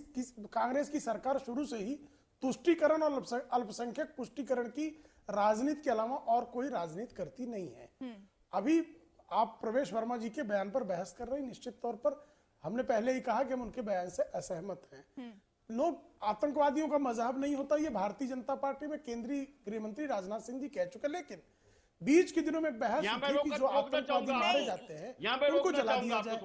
कांग्रेस की सरकार शुरू से ही तुष्टीकरण और अल्पसंख्यक पुष्टिकरण की राजनीति के अलावा और कोई राजनीति करती नहीं है। अभी आप प्रवेश वर्मा जी के बयान पर बहस कर रहे हैं। निश्चित तौर पर हमने पहले ही कहा कि हम उनके बयान से असहमत हैं। लोग आतंकवादियों का मजहब नहीं होता, ये भारतीय जनता पार्टी में केंद्रीय गृह मंत्री राजनाथ सिंह जी कह चुके। लेकिन बीच के दिनों में बहस हुई कि जो आतंकवादी मारे जाते हैं उनको जला दिया जाए।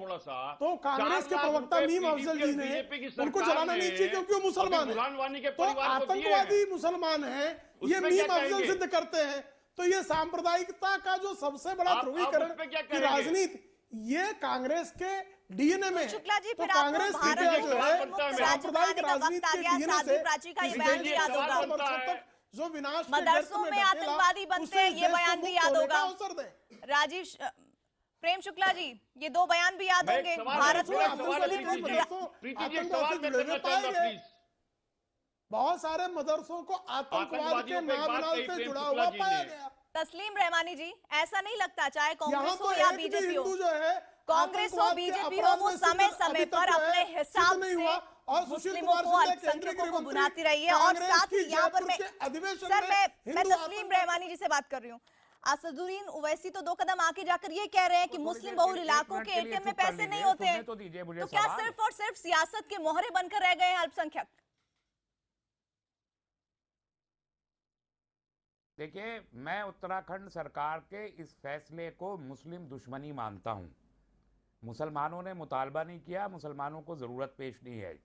तो कांग्रेस के प्रवक्ता मीम अफजल जी ने उनको जलाना नहीं चाहिए क्योंकि वो मुसलमान है। तो आतंकवादी मुसलमान है, ये मीम अफजल सिद्ध करते हैं। तो ये सांप्रदायिकता का जो सबसे बड़ा ध्रुवीकरण की राजनीति, ये कांग्रेस के डीएनए में। शुक्ला जी, तो फिर कांग्रेस आपको जो है सांप्रदायिक राजनीति के डीएनए से प्राची का ये बयान भी याद होगा। जो विनाश मदरसों में आतंकवादी बनते हैं, ये बयान भी याद होगा। राजीव प्रेम शुक्ला जी, ये दो बयान भी याद होंगे। भारत में बहुत सारे मदरसों को आतंकवाद के नाम से जुड़ा हुआ पाया गया। तस्लीम रहमानी जी, ऐसा नहीं लगता चाहे कांग्रेस हो या बीजेपी हो, कांग्रेस हो बीजेपी हो, वो समय समय पर अपने हिसाब से मुस्लिमों को अल्पसंख्यकों को बुनाती रही है। और साथ ही यहाँ पर मैं तस्लीम रहमानी जी से बात कर रही हूँ। असदुद्दीन ओवैसी तो 2 कदम आगे जाकर ये कह रहे हैं कि मुस्लिम बहुल इलाकों के एटीएम में पैसे नहीं होते हैं। तो क्या सिर्फ और सिर्फ सियासत के मोहरे बनकर रह गए हैं अल्पसंख्यक? देखिए, मैं उत्तराखंड सरकार के इस फैसले को मुस्लिम दुश्मनी मानता हूं। मुसलमानों ने मुतालबा नहीं किया, मुसलमानों को जरूरत पेश नहीं है।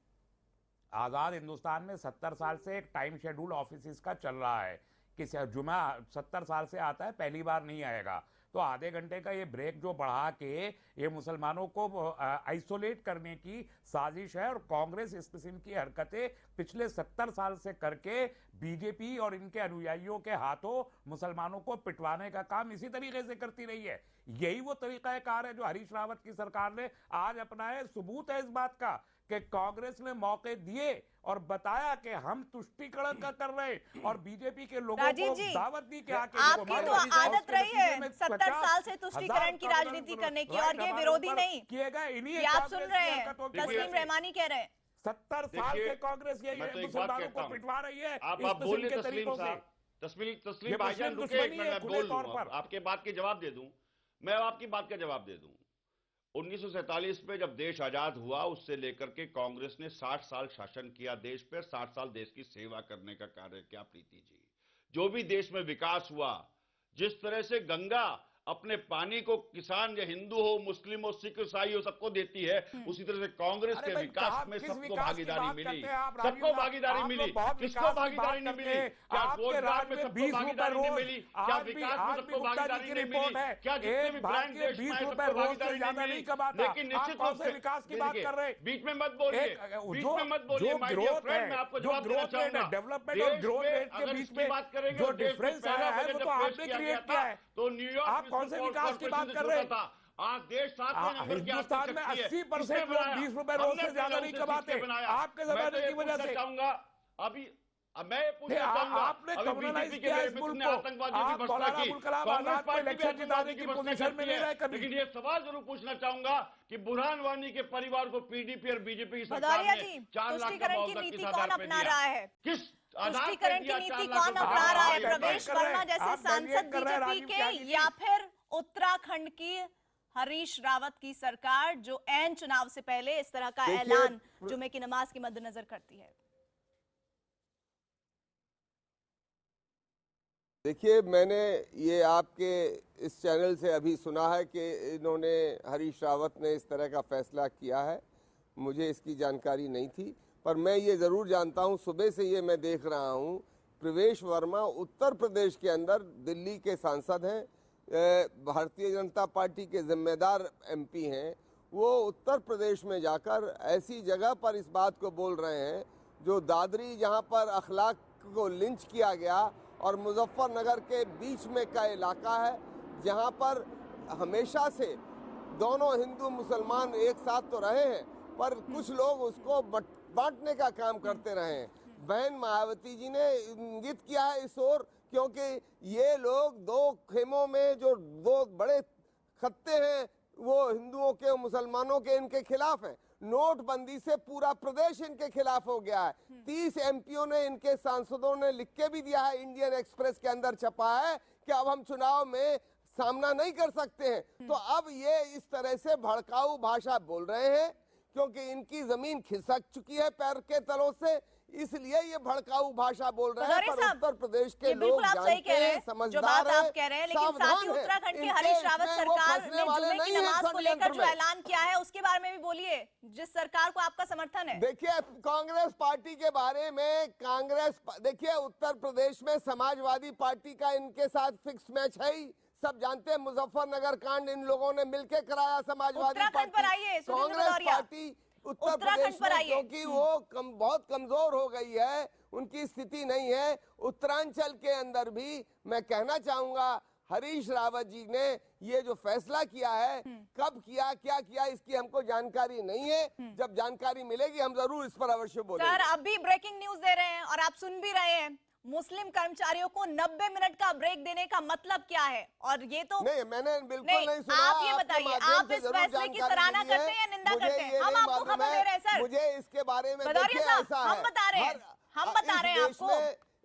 आज़ाद हिंदुस्तान में 70 साल से एक टाइम शेड्यूल ऑफिस का चल रहा है कि जुमा 70 साल से आता है, पहली बार नहीं आएगा। तो आधे घंटे का ये ब्रेक जो बढ़ा के ये मुसलमानों को आइसोलेट करने की साजिश है। और कांग्रेस इस किस्म की हरकतें पिछले 70 साल से करके बीजेपी और इनके अनुयायियों के हाथों मुसलमानों को पिटवाने का काम इसी तरीके से करती रही है। यही वो तरीकाकार है जो हरीश रावत की सरकार ने आज अपनाया। सबूत है इस बात का कि कांग्रेस ने मौके दिए और बताया कि हम तुष्टीकरण कर रहे हैं और बीजेपी के लोगों को दावत दी कि आपकी तो आदत रही है 70 साल से तुष्टीकरण की राजनीति करने की, और ये विरोधी नहीं किएगा। इन्हीं आप सुन रहे हैं, तस्लीम रहमानी कह रहे हैं 70 साल से कांग्रेस ये मुसलमानों को पिटवा रही है। आप बोलिए तस्लीम साहब, तस्लीम भाईजान रुके एक मिनट, मैं बोल दूं, आपके बात के जवाब दे दूं। मैं आपकी बात का जवाब दे दूं। 1947 में जब देश आजाद हुआ, उससे लेकर के कांग्रेस ने 60 साल शासन किया देश पर, 60 साल देश की सेवा करने का कार्य किया। प्रीति जी, जो भी देश में विकास हुआ, जिस तरह से गंगा अपने पानी को किसान या हिंदू हो, मुस्लिम हो, सिख ईसाई हो, सबको देती है, उसी तरह से कांग्रेस के विकास में सबको भागीदारी मिली। सबको भागीदारी मिली। किसको भागीदारी नहीं मिली? क्या रोजगार में सबको भागीदारी नहीं मिली? क्या विकास में सबको भागीदारी नहीं मिली? क्या जितने भी ब्रांड देश में सबको भागीदारी नहीं मिली? लेकिन निश्चित रूप से विकास की बात कर रहे, बीच में मत बोलिए, बीच में मत बोलिए माय डियर फ्रेंड, मैं आपको जवाब देना चाहूंगा। डेवलपमेंट और ग्रोथ रेट के बीच में बात करेंगे, जो डिफरेंस आया है वो तो आपने क्रिएट किया है। तो न्यूयॉर्क कौन से विकास की बात कर रहे हैं? आज देश 7वें नंबर की हिंदुस्तान में 80% लोग 20 रुपए रोज से ज्यादा नहीं कमाते आपके जमाने की वजह से। अभी मैं पूछना चाहूंगा, आपने कम्युनलाइज किया इस मुल्क को, आप मौलाना अबुल कलाम आजाद को इलेक्शन जिताने की पोजीशन में नहीं रहे कभी। लेकिन ये सवाल जरूर पूछना चाहूंगा कि बुरहान वानी के परिवार को पीडीपी और बीजेपी की सरकार ने 4 लाख का मुआवजा किस आधार पे दिया? किस तुष्टीकरण की नीति कौन अपना रहा है? प्रवेश वर्मा जैसे सांसद बीजेपी के, या फिर उत्तराखंड की हरीश रावत की सरकार जो ऐन चुनाव से पहले इस तरह का ऐलान जुमे की नमाज के मद्देनजर करती है? देखिए, मैंने ये आपके इस चैनल से अभी सुना है कि इन्होंने हरीश रावत ने इस तरह का फैसला किया है। मुझे इसकी जानकारी नहीं थी, पर मैं ये ज़रूर जानता हूँ, सुबह से ये मैं देख रहा हूँ, प्रवेश वर्मा उत्तर प्रदेश के अंदर दिल्ली के सांसद हैं, भारतीय जनता पार्टी के जिम्मेदार एमपी हैं। वो उत्तर प्रदेश में जाकर ऐसी जगह पर इस बात को बोल रहे हैं जो दादरी, जहाँ पर अखलाक को लिंच किया गया, और मुजफ्फरनगर के बीच में का इलाका है जहाँ पर हमेशा से दोनों हिंदू मुसलमान एक साथ तो रहे हैं, पर कुछ लोग उसको बांटने का काम करते रहे हैं। बहन मायावती जी ने इंगित किया है इस ओर, क्योंकि ये लोग दो खेमों में जो दो बड़े खत्ते हैं वो हिंदुओं के और मुसलमानों के इनके खिलाफ हैं। नोटबंदी से पूरा प्रदेश इनके खिलाफ हो गया है। 30 एमपीओ ने, इनके सांसदों ने लिख के भी दिया है, इंडियन एक्सप्रेस के अंदर छपा है कि अब हम चुनाव में सामना नहीं कर सकते हैं। तो अब ये इस तरह से भड़काऊ भाषा बोल रहे हैं क्योंकि इनकी जमीन खिसक चुकी है पैर के तलों से, इसलिए ये भड़काऊ भाषा बोल रहे हैं। पर उत्तर प्रदेश के लोग जानते हैं, समझदार हैं, आप कह रहे हैं, लेकिन साथ ही उत्तराखंड की हरीश रावत सरकार ने जुम्मे की नमाज को लेकर जो ऐलान किया है उसके बारे में भी बोलिए, जिस सरकार को आपका समर्थन है। देखिए, कांग्रेस पार्टी के बारे में, देखिए उत्तर प्रदेश में समाजवादी पार्टी का इनके साथ फिक्स मैच है ही, सब जानते हैं। मुजफ्फरनगर कांड इन लोगों ने मिलकर कराया, समाजवादी पार्टी, कांग्रेस पार्टी उत्तर प्रदेश में, क्योंकि वो बहुत कमजोर हो गई है, उनकी स्थिति नहीं है। उत्तरांचल के अंदर भी मैं कहना चाहूंगा, हरीश रावत जी ने ये जो फैसला किया है, कब किया, क्या किया, इसकी हमको जानकारी नहीं है। जब जानकारी मिलेगी हम जरूर इस पर अवश्य बोलेंगे। सर, अभी ब्रेकिंग न्यूज दे रहे हैं और आप सुन भी रहे हैं, मुस्लिम कर्मचारियों को 90 मिनट का ब्रेक देने का मतलब क्या है? और ये तो नहीं, मैंने बिल्कुल नहीं सुना। आप ये बताइए, आप इस फैसले की सराहना करते हैं या निंदा करते हैं? हम आपको खबर दे रहे हैं सर, मुझे इसके बारे में देखिए ऐसा है, हम बता रहे हैं आपको,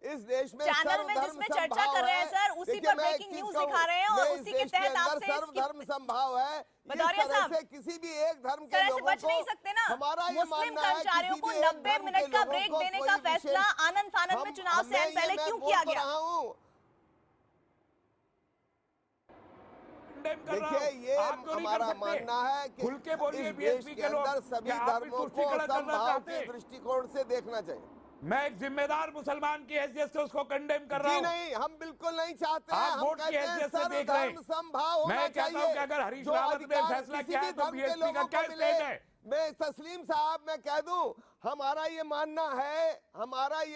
इस देश में चैनल में जिसमें चर्चा कर रहे हैं सर, उसी पर ब्रेकिंग न्यूज दिखा रहे हैं और उसी के तहत आपसे सर्वधर्म संभाव है। भदौरिया साहब, किसी भी एक धर्म के लोगों बच नहीं सकते ना। हमारा ये मुस्लिम कर्मचारियों को 90 मिनट का ब्रेक देने का फैसला आनंद फानंद में चुनाव से पहले क्यों किया गया? देखिए, ये हमारा मानना है कि खुल के बोलिए, इस देश के अंदर सभी धर्मों को समभाव के दृष्टिकोण से देखना चाहिए। मैं एक जिम्मेदार मुसलमान की हैसियत से उसको कंडेम कर रहा हूं। नहीं, हम बिल्कुल नहीं चाहते हैं। आप वोट की हैसियत से देख रहे हैं। समभाव होना चाहिए। मैं कहता हूं कि अगर हरीश रावत ने फैसला किया है तो बीएसपी का क्या स्टेट है? मैं तस्लीम साहब, मैं कह दूं, हमारा ये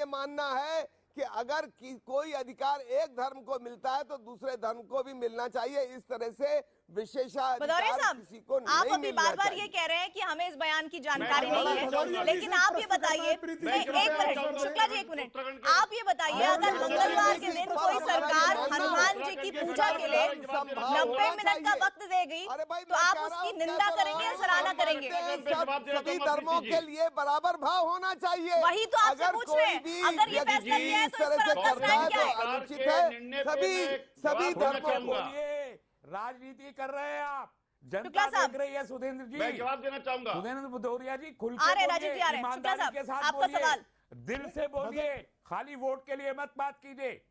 मानना है कि अगर कोई अधिकार एक धर्म को मिलता है तो दूसरे धर्म को भी मिलना चाहिए। इस तरह से विशेषाधिकार किसी को नहीं मिलना चाहिए। आप अभी बार-बार ये कह रहे हैं कि हमें इस बयान की जानकारी नहीं है, लेकिन आप ये बताइए, एक मिनट शुक्ला जी, एक मिनट, आप ये बताइए, अगर मंगलवार के दिन कोई सरकार हनुमान जी की पूजा के लिए 90 मिनट का वक्त देगी तो आप उसकी निंदा करेंगे या सराहना करेंगे? सभी धर्मों के लिए बराबर भाव होना चाहिए। वही तो आपसे पूछ रहे हैं, अगर ये फैसला किया है तो इस पर आपका स्टैंड क्या है? अनुचित है। सभी धर्मों को राजनीति कर रहे हैं आप, जनता देख रही है। सुधेंद्र जी, मैं जवाब देना चाहूंगा। सुधेंद्र भदौरिया जी, खुल आ रहे के राजीव जी, आ रहे हैं। शुक्ला साहब, आपका सवाल, दिल से बोलिए, खाली वोट के लिए मत बात कीजिए।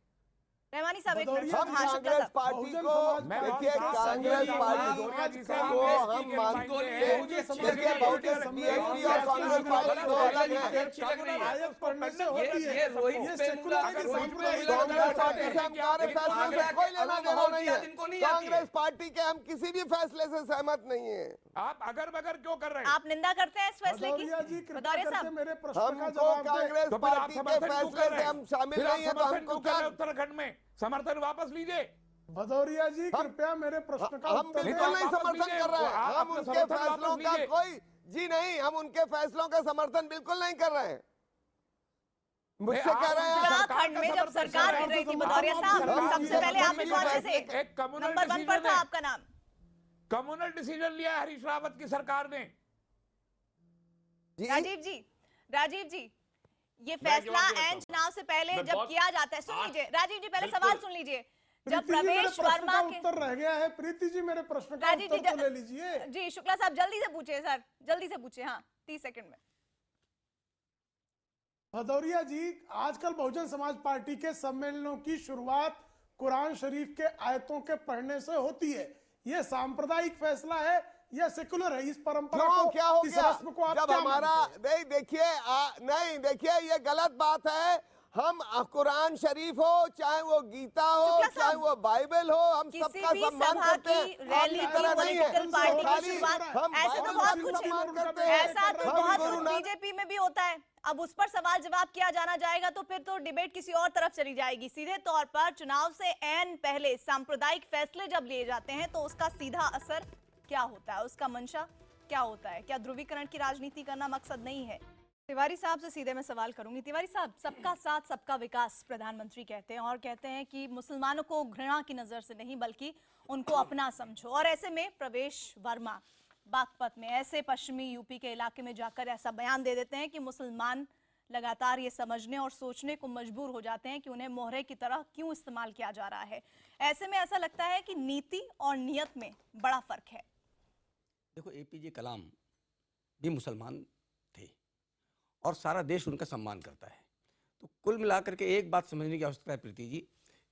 रहमानी साहब, एक मिनट। हम कांग्रेस पार्टी को, देखिए कांग्रेस पार्टी को हम मानते हैं, देखिए बहुजन बीएसपी और कांग्रेस पार्टी दो अलग है। अच्छी लग रही है ये रोहित कांग्रेस पार्टी से हमारे फैसले से कोई लेना देना नहीं है। कांग्रेस पार्टी के हम किसी भी फैसले से सहमत नहीं है। आप अगर बगर क्यों कर रहे हैं? आप निंदा करते हैं इस फैसले की? भदौरिया साहब, हमको कांग्रेस पार्टी के फैसले से हम शामिल नहीं है, तो हमको क्या उत्तराखंड में समर्थन वापस लीजिए। भदौरिया जी, कृपया मेरे प्रश्न का हम बिल्कुल नहीं समर्थन कर रहे हैं। हम उनके फैसलों का हम उनके फैसलों का समर्थन बिल्कुल नहीं कर रहे हैं। मुझसे कह रहे हैं उत्तराखंड में जब सरकार गिर रही थी, भदौरिया साहब, सबसे पहले आप कौन से एक नंबर 1 पर था आपका नाम? कम्युनल डिसीजन लिया हरीश रावत की सरकार ने। राजीव जी, ये फैसला एन चुनाव से पहले जब किया जाता है, सुन लीजिए राजीव जी, पहले सवाल सुन लीजिए। जब प्रवेश वर्मा के उत्तर रह गया है, प्रीति जी मेरे प्रश्न का उत्तर तो ले लीजिए। जी शुक्ला साहब, जल्दी से पूछिए सर, जल्दी से पूछिए। हाँ, 30 सेकंड में। भदौरिया जी, आजकल बहुजन समाज पार्टी के सम्मेलनों की शुरुआत कुरान शरीफ के आयतों के पढ़ने से होती है। ये सांप्रदायिक फैसला है या सेकुलर है? इस परंपरा को, क्या हो इस गया रस्म को आप जब क्या हमारा मानते हैं? नहीं देखिए ये गलत बात है। हम कुरान शरीफ हो, चाहे वो गीता हो, चाहे वो बाइबल हो, हम सबका सम्मान करते हैं। रैली की पॉलिटिकल पार्टी की शुरुआत, ऐसे तो बहुत कुछ है, ऐसा तो बहुत कुछ बीजेपी में भी होता है। अब उस पर सवाल जवाब किया जाना जाएगा तो फिर तो डिबेट किसी और तरफ चली जाएगी। सीधे तौर पर चुनाव से ऐन पहले सांप्रदायिक फैसले जब लिए जाते हैं तो उसका सीधा असर क्या होता है, उसका मंशा क्या होता है? क्या ध्रुवीकरण की राजनीति करना मकसद नहीं है? तिवारी साहब से सीधे मैं सवाल करूंगी। तिवारी साहब, सबका साथ सबका विकास प्रधानमंत्री कहते हैं और कहते हैं कि मुसलमानों को घृणा की नजर से नहीं बल्कि उनको अपना समझो। और ऐसे में प्रवेश वर्मा बागपत में ऐसे पश्चिमी यूपी के इलाके में जाकर ऐसा बयान दे देते हैं कि मुसलमान लगातार ये समझने और सोचने को मजबूर हो जाते हैं कि उन्हें मोहरे की तरह क्यों इस्तेमाल किया जा रहा है। ऐसे में ऐसा लगता है कि नीति और नियत में बड़ा फर्क है। देखो, एपीजे कलाम भी मुसलमान थे और सारा देश उनका सम्मान करता है। तो कुल मिलाकर के एक बात समझने की आवश्यकता है प्रीति जी,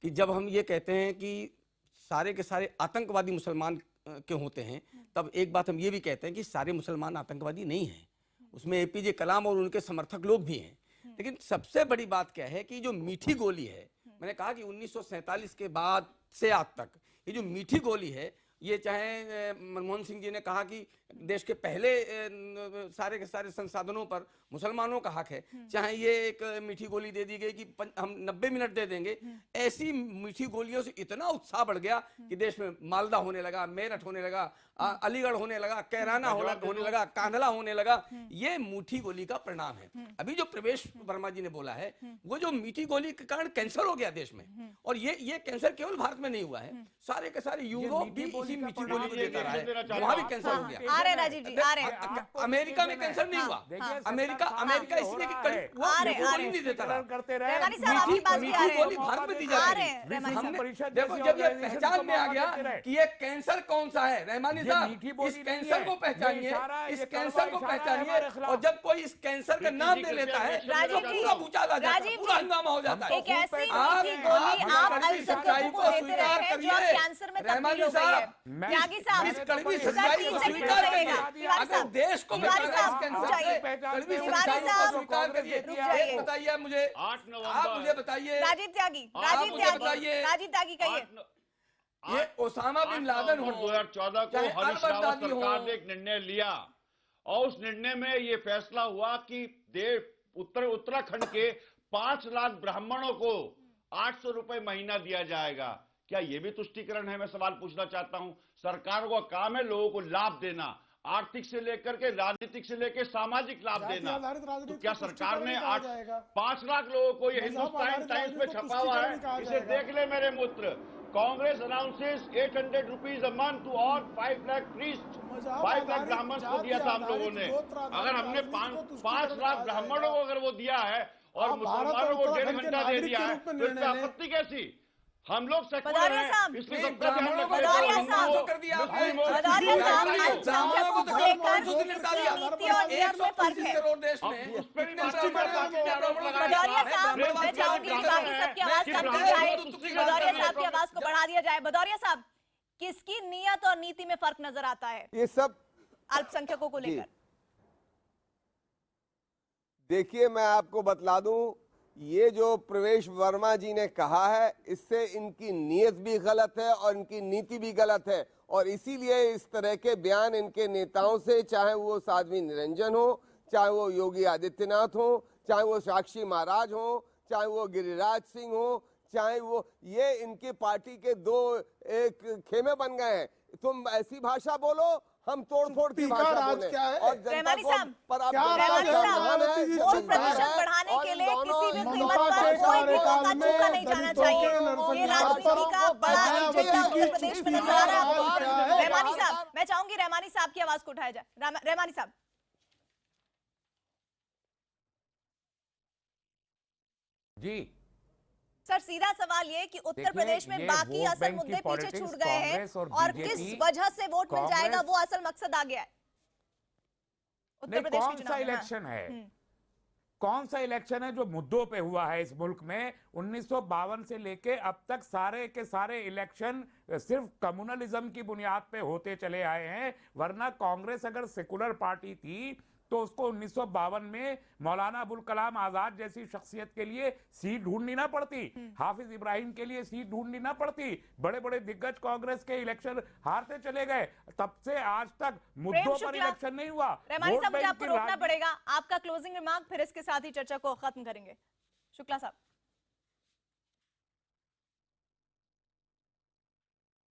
कि जब हम ये कहते हैं कि सारे के सारे आतंकवादी मुसलमान के होते हैं, तब एक बात हम ये भी कहते हैं कि सारे मुसलमान आतंकवादी नहीं हैं। उसमें एपीजे कलाम और उनके समर्थक लोग भी हैं। लेकिन सबसे बड़ी बात क्या है कि जो मीठी गोली है, मैंने कहा कि 1947 के बाद से आज तक ये जो मीठी गोली है, ये चाहे मनमोहन सिंह जी ने कहा कि देश के पहले सारे के सारे संसाधनों पर मुसलमानों का हक है, चाहे ये एक मीठी गोली दे दी गई कि हम 90 मिनट दे देंगे। ऐसी मीठी गोलियों से इतना उत्साह बढ़ गया कि देश में मालदा होने लगा, मेरठ होने लगा, अलीगढ़ होने लगा, कैराना होने लगा, कांधला होने लगा। ये मीठी गोली का परिणाम है। अभी जो प्रवेश वर्मा जी ने बोला है, वो जो मीठी गोली के कारण कैंसर हो गया देश में, और ये कैंसर केवल भारत में नहीं हुआ है, सारे के सारे यूरोप भी इसी मीठी गोली को देता रहा है, वहां भी कैंसर हो गया। आ रहे राजीव जी, आ रहे हैं। अमेरिका में कैंसर नहीं हुआ। अमेरिका इसलिए कि वो गोली नहीं देता रहा। रहमानी साहब, आपकी बात भी आ रहे हैं। गोली भारत में दी जा रही है। देखो, जब ये पहचान में आ गया कि ये कैंसर कौन सा है, रहमानी साहब इस कैंसर को पहचानिए, इस कैंसर को पहचानिए। और जब कोई इस कैंसर का नाम दे लेता है तो पूरा भूचाल आ जाता है, पूरा हंगामा हो जाता है। एक ऐसी मीठी गोली आप अल्पसंख्यकों को देते रहे हैं जो अब कैंसर में तब्दील हो गई है। त्यागी साहब, इस कड़वी सच्चाई को स्वीकार करिए। अगर देश को तिवारी साहब, कड़वी सच्चाई को स्वीकार करिए। एक बताइए मुझे, आप मुझे बताइए, राजीव त्यागी कहिए। ये ओसामा बिन लादेन हो, 2014 को हरीश रावत सरकार ने एक निर्णय लिया और उस निर्णय में यह फैसला हुआ कि उत्तराखंड के 5 लाख ब्राह्मणों को 800 रुपए महीना दिया जाएगा। क्या यह भी तुष्टीकरण है? मैं सवाल पूछना चाहता हूं। सरकार का काम है लोगों को लाभ देना, आर्थिक से लेकर के राजनीतिक से लेकर सामाजिक लाभ देना। तो क्या सरकार ने 5 लाख लोगों को, ये हिंदुस्तान टाइम्स में छपा हुआ है, इसे देख ले मेरे मित्र। Congress announces 800 rupees a month to all 5 lakh priest, 5 lakh ब्राह्मण को दिया था हम लोगों ने। अगर हमने 5 लाख ब्राह्मणों को अगर वो दिया है और मुसलमानों को 1.5 घंटा दे दिया है, तो इसमें आपत्ति कैसी? हम लोग सेक्युलर हैं, इसलिए सबका ध्यान रखना। बदारिया साहब, अल्पसंख्यकों को लेकर नीति और नियत में फर्क है। बदारिया साहब, मैं चाहूंगी कि बाकी सबकी आवाज कम की जाए, बदारिया साहब की आवाज को बढ़ा दिया जाए। बदारिया साहब, किसकी नियत और नीति में फर्क नजर आता है ये सब अल्पसंख्यकों को लेकर? देखिए, मैं आपको बतला दूं, ये जो प्रवेश वर्मा जी ने कहा है, इससे इनकी नीयत भी गलत है और इनकी नीति भी गलत है। और इसीलिए इस तरह के बयान इनके नेताओं से, चाहे वो साध्वी निरंजन हो, चाहे वो योगी आदित्यनाथ हो, चाहे वो साक्षी महाराज हो, चाहे वो गिरिराज सिंह हो, चाहे वो, ये इनकी पार्टी के 2 एक खेमे बन गए हैं। तुम ऐसी भाषा बोलो, हम तोड़-फोड़ की भाषा बोले। और रहमानी साहब, वोट प्रतिशत बढ़ाने के लिए किसी भी कीमत पर कोई भी मौका चूका नहीं जाना चाहिए। ये राजनीति का बड़ा एजेंडा उत्तर प्रदेश में नजर आ रहा है। रहमानी साहब, मैं चाहूंगी रहमानी साहब की आवाज को उठाया जाए। रहमानी साहब, जी सर, सीधा सवाल ये कि उत्तर प्रदेश में बाकी असल मुद्दे पीछे छूट गए हैं और किस वजह से वोट मिल जाएगा, वो असल मकसद आ गया है उत्तर प्रदेश के चुनाव में। इलेक्शन है कौन सा इलेक्शन है जो मुद्दों पे हुआ है इस मुल्क में? 1952 से लेके अब तक सारे के सारे इलेक्शन सिर्फ कम्युनलिज्म की बुनियाद पे होते चले आए हैं। वरना कांग्रेस अगर सेकुलर पार्टी थी तो उसको 1952 में मौलाना अबुल कलाम आजाद जैसी शख्सियत के लिए सीट ढूंढनी ना पड़ती, हाफिज इब्राहिम के लिए सीट ढूंढनी ना पड़ती, बड़े बड़े दिग्गज कांग्रेस के इलेक्शन हारते चले गए। तब से आज तक मुद्दों पर इलेक्शन नहीं हुआ। रहमानी साहब, मुझे आपको रोकना पड़ेगा, आपका क्लोजिंग रिमार्क, फिर इसके साथ ही चर्चा को खत्म करेंगे। शुक्ला साहब।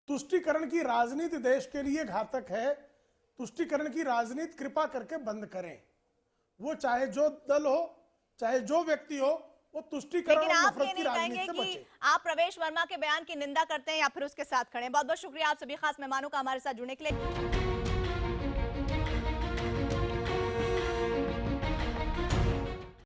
तुष्टीकरण की राजनीति देश के लिए घातक है। तुष्टीकरण की राजनीति कृपा करके बंद करें। वो चाहे जो दल हो, चाहे जो व्यक्ति हो, वो तुष्टीकरण और नफरत की राजनीति से बचे। आप प्रवेश वर्मा के बयान की निंदा करते हैं या फिर उसके साथ खड़े हैं? बहुत बहुत शुक्रिया आप सभी खास मेहमानों का हमारे साथ जुड़ने के लिए।